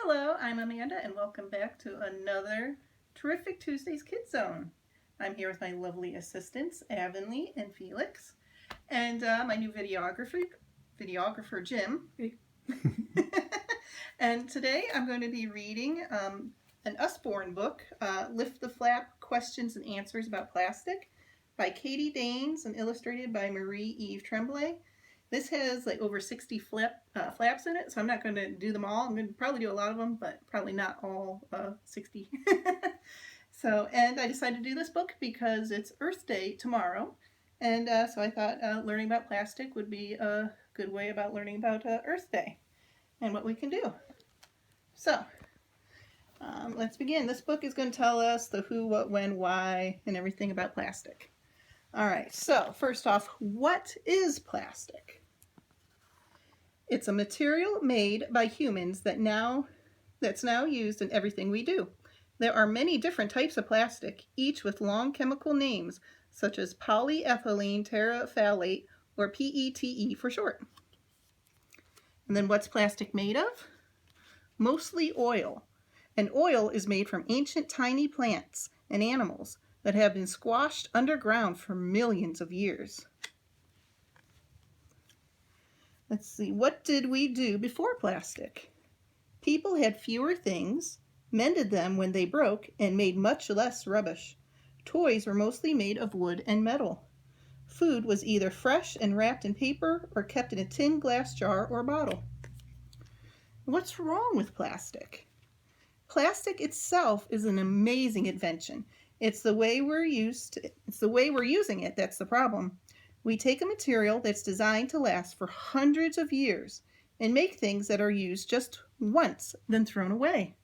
Hello, I'm Amanda and welcome back to another terrific Tuesdays Kids Zone. I'm here with my lovely assistants, Avonlea and Felix, and my new videographer Jim. And today I'm going to be reading an Usborne book, Lift the Flap, Questions and Answers About Plastic by Katie Daynes and illustrated by Marie-Eve Tremblay. This has like over 60 flaps in it, so I'm not going to do them all. I'm going to probably do a lot of them, but probably not all 60. And I decided to do this book because it's Earth Day tomorrow, and so I thought learning about plastic would be a good way about learning about Earth Day and what we can do. So let's begin. This book is going to tell us the who, what, when, why, and everything about plastic. All right, so first off, what is plastic? It's a material made by humans that's now used in everything we do. There are many different types of plastic, each with long chemical names, such as polyethylene terephthalate, or PETE for short. And then what's plastic made of? Mostly oil. And oil is made from ancient tiny plants and animals that have been squashed underground for millions of years. Let's see, what did we do before plastic? People had fewer things, mended them when they broke, and made much less rubbish. Toys were mostly made of wood and metal. Food was either fresh and wrapped in paper or kept in a tin, glass jar, or bottle. What's wrong with plastic? Plastic itself is an amazing invention. It's the way we're using it that's the problem. We take a material that's designed to last for hundreds of years and make things that are used just once, then thrown away.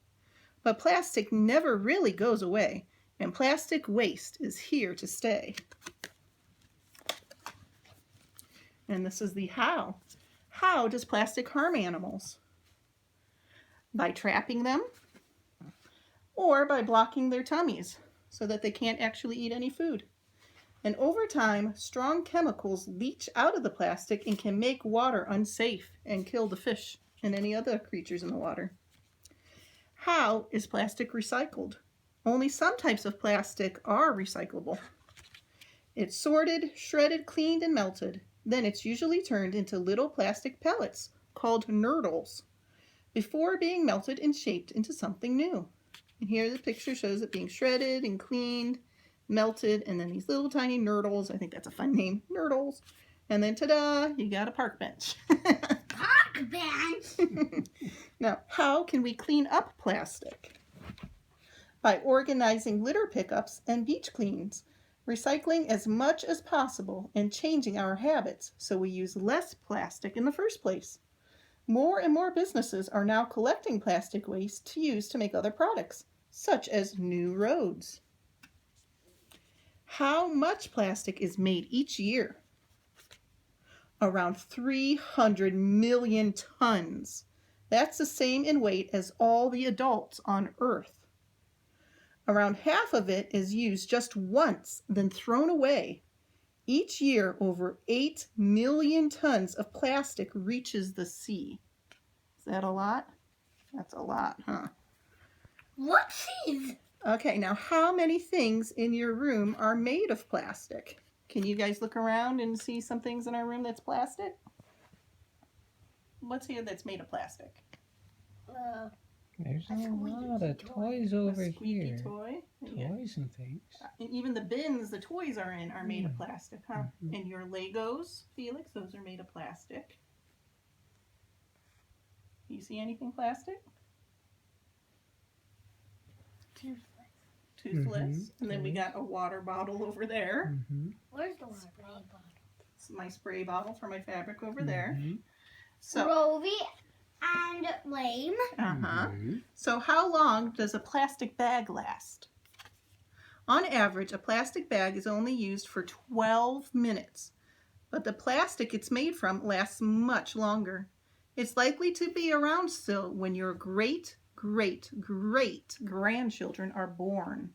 But plastic never really goes away, and plastic waste is here to stay. And this is the how. How does plastic harm animals? By trapping them or by blocking their tummies so that they can't actually eat any food. And over time, strong chemicals leach out of the plastic and can make water unsafe and kill the fish and any other creatures in the water. How is plastic recycled? Only some types of plastic are recyclable. It's sorted, shredded, cleaned, and melted. Then it's usually turned into little plastic pellets called nurdles before being melted and shaped into something new. And here the picture shows it being shredded and cleaned, melted, and then these little tiny nurdles. I think that's a fun name, nurdles. And then ta-da, you got a park bench. Park bench? Now, how can we clean up plastic? By organizing litter pickups and beach cleans, recycling as much as possible, and changing our habits so we use less plastic in the first place. More and more businesses are now collecting plastic waste to use to make other products, such as new roads. How much plastic is made each year? Around 300 million tons. That's the same in weight as all the adults on Earth. Around half of it is used just once, then thrown away. Each year, over 8 million tons of plastic reaches the sea. Is that a lot? That's a lot, huh? Whoopsies! Okay, now how many things in your room are made of plastic? Can you guys look around and see some things in our room that's plastic? What's here that's made of plastic? There's a lot of toys over A squeaky here. toy. Toys and things. And even the bins the toys are in are made of plastic, huh? Mhm. And your Legos, Felix, those are made of plastic. Do you see anything plastic? Toothless. And then we got a water bottle over there. Where's the water bottle? It's my spray bottle for my fabric over there. So, Rovi and lame. So how long does a plastic bag last? On average, a plastic bag is only used for 12 minutes, but the plastic it's made from lasts much longer. It's likely to be around still when your great grandchildren are born.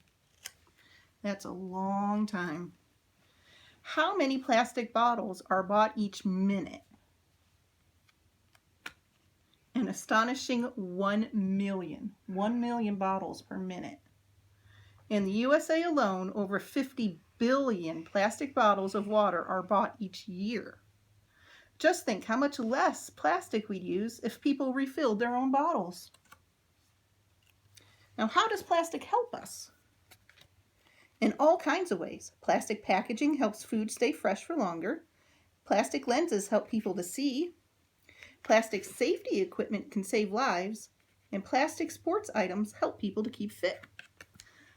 That's a long time. How many plastic bottles are bought each minute? An astonishing 1 million. 1 million bottles per minute. In the USA alone, over 50 billion plastic bottles of water are bought each year. Just think how much less plastic we'd use if people refilled their own bottles. Now, how does plastic help us? In all kinds of ways. Plastic packaging helps food stay fresh for longer. Plastic lenses help people to see. Plastic safety equipment can save lives. And plastic sports items help people to keep fit.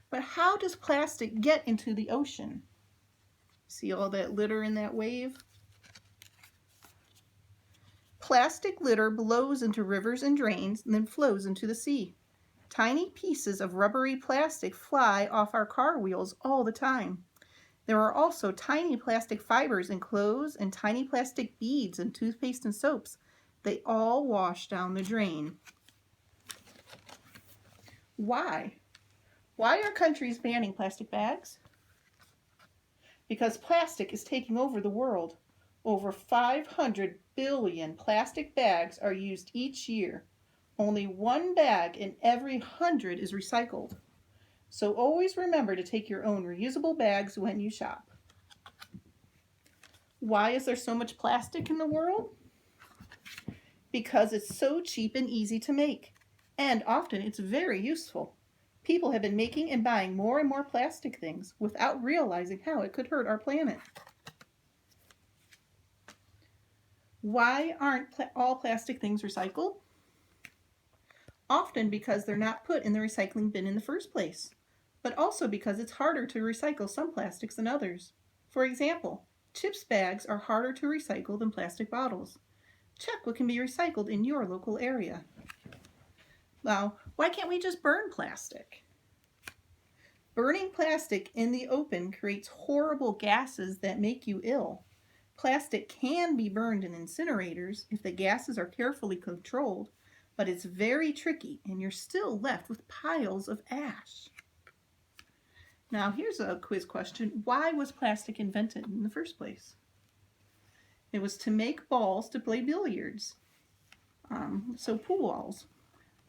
But how does plastic get into the ocean? See all that litter in that wave? Plastic litter blows into rivers and drains and then flows into the sea. Tiny pieces of rubbery plastic fly off our car wheels all the time. There are also tiny plastic fibers in clothes and tiny plastic beads in toothpaste and soaps. They all wash down the drain. Why? Why are countries banning plastic bags? Because plastic is taking over the world. Over 500 billion plastic bags are used each year. Only 1 bag in every 100 is recycled. So always remember to take your own reusable bags when you shop. Why is there so much plastic in the world? Because it's so cheap and easy to make. And often it's very useful. People have been making and buying more and more plastic things without realizing how it could hurt our planet. Why aren't all plastic things recycled? Often because they're not put in the recycling bin in the first place, but also because it's harder to recycle some plastics than others. For example, chips bags are harder to recycle than plastic bottles. Check what can be recycled in your local area. Now, why can't we just burn plastic? Burning plastic in the open creates horrible gases that make you ill. Plastic can be burned in incinerators if the gases are carefully controlled, but it's very tricky and you're still left with piles of ash. Now here's a quiz question. Why was plastic invented in the first place? It was to make balls to play billiards. So pool balls.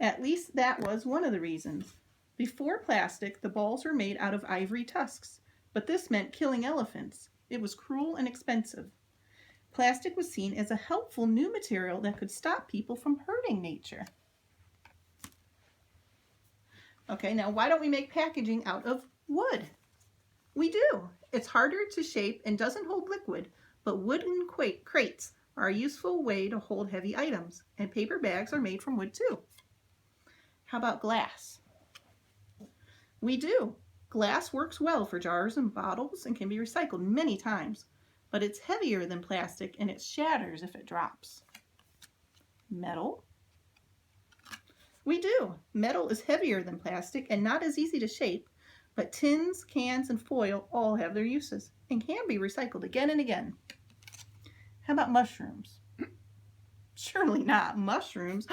At least that was one of the reasons. Before plastic, the balls were made out of ivory tusks, but this meant killing elephants. It was cruel and expensive. Plastic was seen as a helpful new material that could stop people from hurting nature. Okay, now why don't we make packaging out of wood? We do. It's harder to shape and doesn't hold liquid, but wooden crates are a useful way to hold heavy items, and paper bags are made from wood too. How about glass? We do. Glass works well for jars and bottles and can be recycled many times, but it's heavier than plastic and it shatters if it drops. Metal? We do. Metal is heavier than plastic and not as easy to shape, but tins, cans, and foil all have their uses and can be recycled again and again. How about mushrooms? Surely not mushrooms.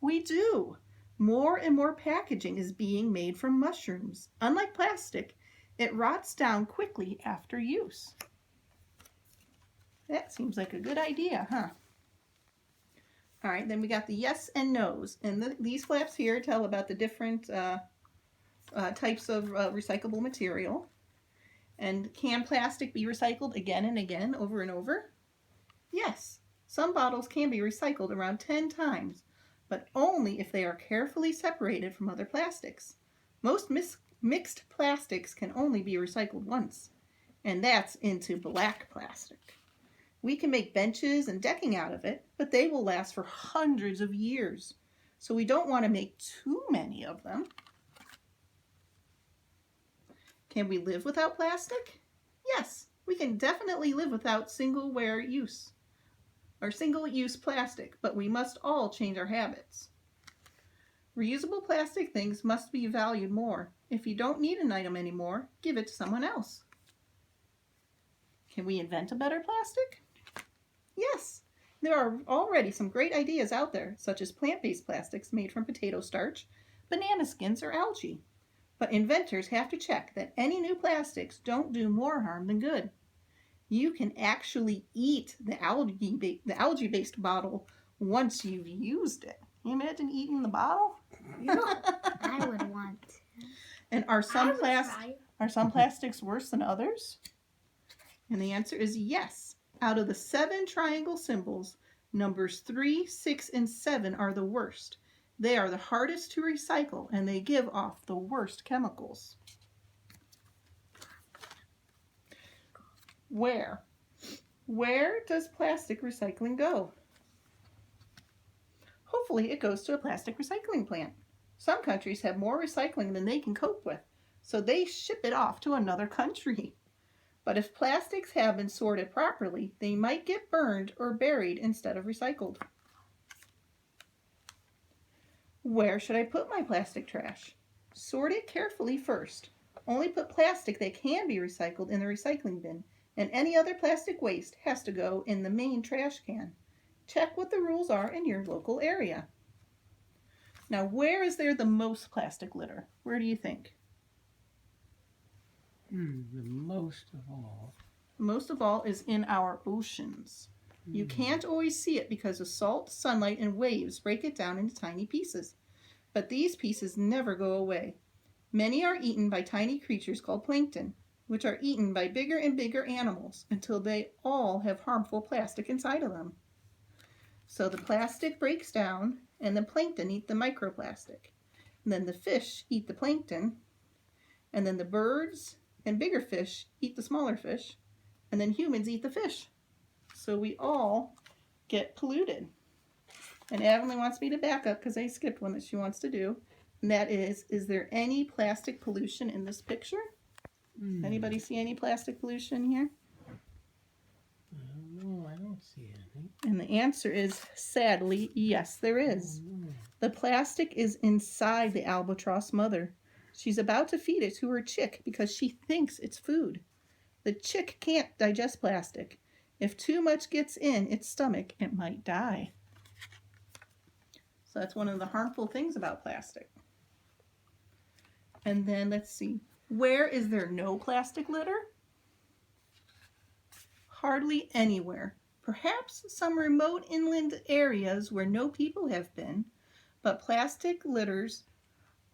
We do. More and more packaging is being made from mushrooms. Unlike plastic, it rots down quickly after use. That seems like a good idea, huh? All right, then we got the yes and no's. And these flaps here tell about the different types of recyclable material. And can plastic be recycled again and again, over and over? Yes, some bottles can be recycled around 10 times, but only if they are carefully separated from other plastics. Most mixed plastics can only be recycled once, and that's into black plastic. We can make benches and decking out of it, but they will last for hundreds of years, so we don't want to make too many of them. Can we live without plastic? Yes, we can definitely live without single-use plastic, but we must all change our habits. Reusable plastic things must be valued more. If you don't need an item anymore, give it to someone else. Can we invent a better plastic? Yes, there are already some great ideas out there, such as plant-based plastics made from potato starch, banana skins, or algae. But inventors have to check that any new plastics don't do more harm than good. You can actually eat the algae-based bottle once you've used it. Can you imagine eating the bottle? I would want. And are some try. plastics worse than others? And the answer is yes. Out of the 7 triangle symbols, numbers 3, 6, and 7 are the worst. They are the hardest to recycle, and they give off the worst chemicals. Where? Where does plastic recycling go? Hopefully it goes to a plastic recycling plant. Some countries have more recycling than they can cope with, so they ship it off to another country. But if plastics have been sorted properly, they might get burned or buried instead of recycled. Where should I put my plastic trash? Sort it carefully first. Only put plastic that can be recycled in the recycling bin, and any other plastic waste has to go in the main trash can. Check what the rules are in your local area. Now, where is there the most plastic litter? Where do you think? The most of all. Most of all is in our oceans. You can't always see it because of salt, sunlight, and waves break it down into tiny pieces. But these pieces never go away. Many are eaten by tiny creatures called plankton, which are eaten by bigger and bigger animals until they all have harmful plastic inside of them. So the plastic breaks down, and the plankton eat the microplastic. And then the fish eat the plankton, and then the birds and bigger fish eat the smaller fish, and then humans eat the fish. So we all get polluted. And Avonlea wants me to back up because I skipped one that she wants to do. And that is there any plastic pollution in this picture? Anybody see any plastic pollution here? No, I don't see anything. And the answer is, sadly, yes, there is. Oh, no. The plastic is inside the albatross mother. She's about to feed it to her chick because she thinks it's food. The chick can't digest plastic. If too much gets in its stomach, it might die. So that's one of the harmful things about plastic. And then let's see. Where is there no plastic litter? Hardly anywhere. Perhaps some remote inland areas where no people have been, but plastic litters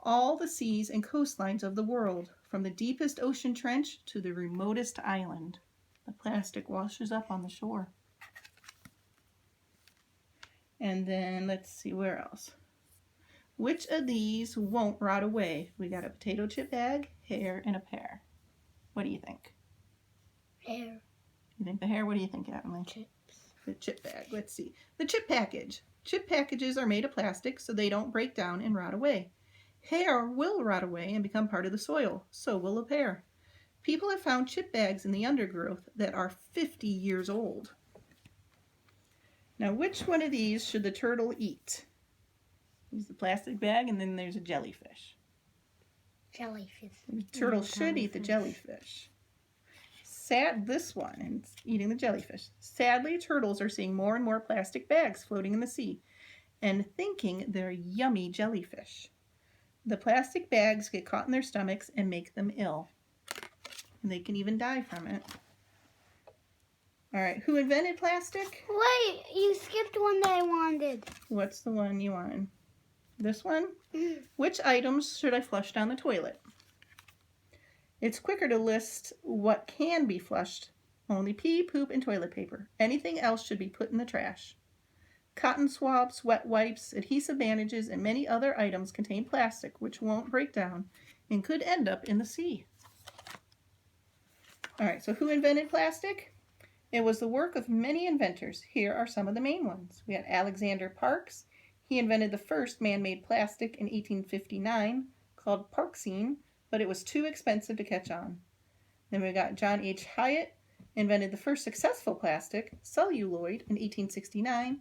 all the seas and coastlines of the world, from the deepest ocean trench to the remotest island. The plastic washes up on the shore. And then let's see, where else? Which of these won't rot away? We got a potato chip bag, hair, and a pear. What do you think? Hair. You think the hair? What do you think, Avonlea? Chips. The chip bag. Let's see. The chip package. Chip packages are made of plastic so they don't break down and rot away. Hair will rot away and become part of the soil. So will a pear. People have found chip bags in the undergrowth that are 50 years old. Now, which one of these should the turtle eat? There's the plastic bag, and then there's a jellyfish. Jellyfish. The turtle should eat the jellyfish. This one, and it's eating the jellyfish. Sadly, turtles are seeing more and more plastic bags floating in the sea and thinking they're yummy jellyfish. The plastic bags get caught in their stomachs and make them ill. And they can even die from it. All right, who invented plastic? Wait, you skipped one that I wanted. What's the one you want? This one? Which items should I flush down the toilet? It's quicker to list what can be flushed. Only pee, poop, and toilet paper. Anything else should be put in the trash. Cotton swabs, wet wipes, adhesive bandages, and many other items contain plastic which won't break down and could end up in the sea. All right, so who invented plastic? It was the work of many inventors. Here are some of the main ones. We had Alexander Parks. He invented the first man-made plastic in 1859 called Parksine, but it was too expensive to catch on. Then we got John H. Hyatt, invented the first successful plastic, celluloid, in 1869.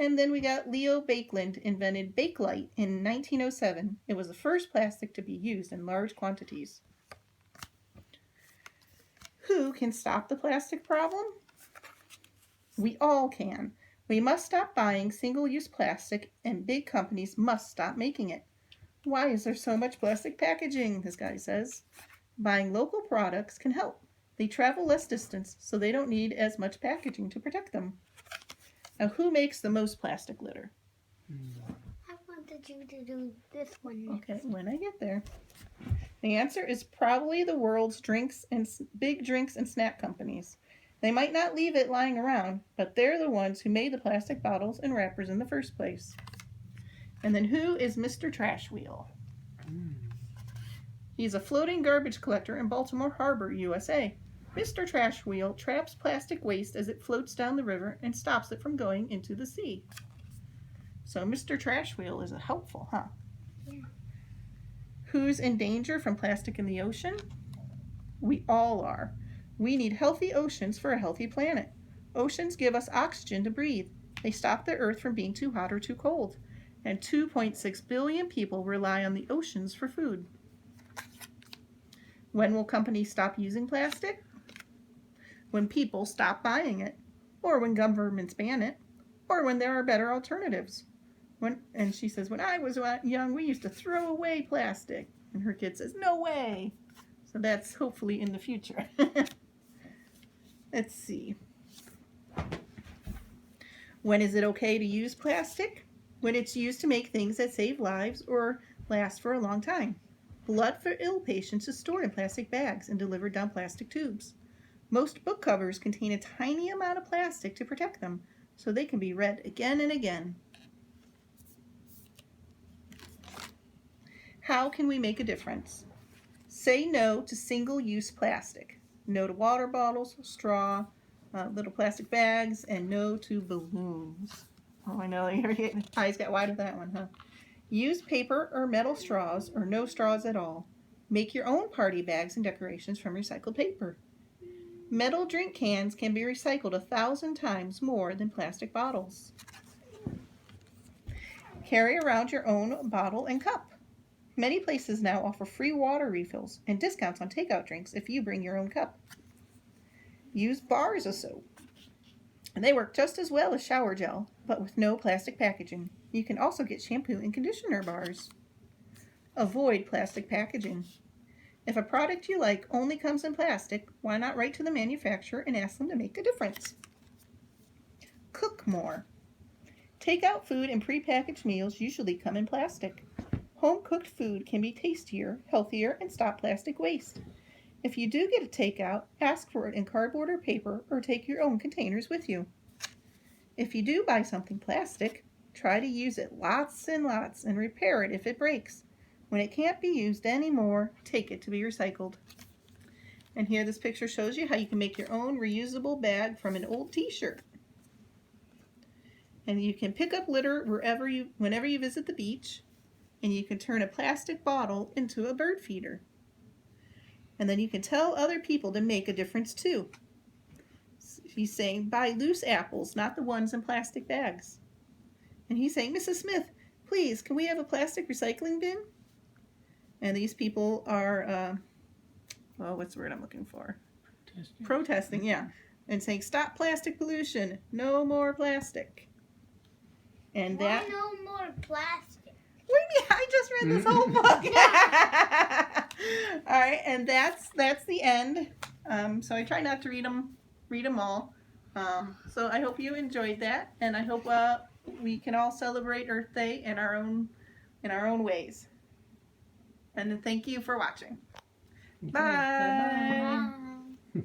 And then we got Leo Baekeland, invented Bakelite in 1907. It was the first plastic to be used in large quantities. Who can stop the plastic problem? We all can. We must stop buying single-use plastic, and big companies must stop making it. Why is there so much plastic packaging? This guy says. Buying local products can help. They travel less distance, so they don't need as much packaging to protect them. Now, who makes the most plastic litter? wanted you to do this one next. Okay, when I get there. The answer is probably the world's big drinks and snack companies. They might not leave it lying around, but they're the ones who made the plastic bottles and wrappers in the first place. And then who is Mr. Trash Wheel? He's a floating garbage collector in Baltimore Harbor, USA. Mr. Trash Wheel traps plastic waste as it floats down the river and stops it from going into the sea. So Mr. Trash Wheel is helpful, huh? Yeah. Who's in danger from plastic in the ocean? We all are. We need healthy oceans for a healthy planet. Oceans give us oxygen to breathe. They stop the earth from being too hot or too cold. And 2.6 billion people rely on the oceans for food. When will companies stop using plastic? When people stop buying it, or when governments ban it, or when there are better alternatives. And she says, when I was young, we used to throw away plastic. And her kid says, no way. So that's hopefully in the future. Let's see. When is it okay to use plastic? When it's used to make things that save lives or last for a long time. Blood for ill patients is stored in plastic bags and delivered down plastic tubes. Most book covers contain a tiny amount of plastic to protect them, so they can be read again and again. How can we make a difference? Say no to single-use plastic. No to water bottles, straw, little plastic bags, and no to balloons. Oh, I know, your eyes got wide with that one, huh? Use paper or metal straws or no straws at all. Make your own party bags and decorations from recycled paper. Metal drink cans can be recycled 1,000 times more than plastic bottles. Carry around your own bottle and cup. Many places now offer free water refills and discounts on takeout drinks if you bring your own cup. Use bars of soap. And they work just as well as shower gel, but with no plastic packaging. You can also get shampoo and conditioner bars. Avoid plastic packaging. If a product you like only comes in plastic, why not write to the manufacturer and ask them to make a difference? Cook more. Takeout food and prepackaged meals usually come in plastic. Home-cooked food can be tastier, healthier, and stop plastic waste. If you do get a takeout, ask for it in cardboard or paper, or take your own containers with you. If you do buy something plastic, try to use it lots and lots and repair it if it breaks. When it can't be used anymore, take it to be recycled. And here this picture shows you how you can make your own reusable bag from an old t-shirt. And you can pick up litter whenever you visit the beach, and you can turn a plastic bottle into a bird feeder. And then you can tell other people to make a difference too. He's saying, buy loose apples, not the ones in plastic bags. And he's saying, Mrs. Smith, please, can we have a plastic recycling bin? And these people are, what's the word I'm looking for? Protesting, yeah. And saying, stop plastic pollution, no more plastic. And Why no more plastic? What do you mean? I just read this whole book. All right, and that's the end. So I try not to read them all. So I hope you enjoyed that, and I hope we can all celebrate Earth Day in our own ways. And thank you for watching. Okay, Bye. bye-bye.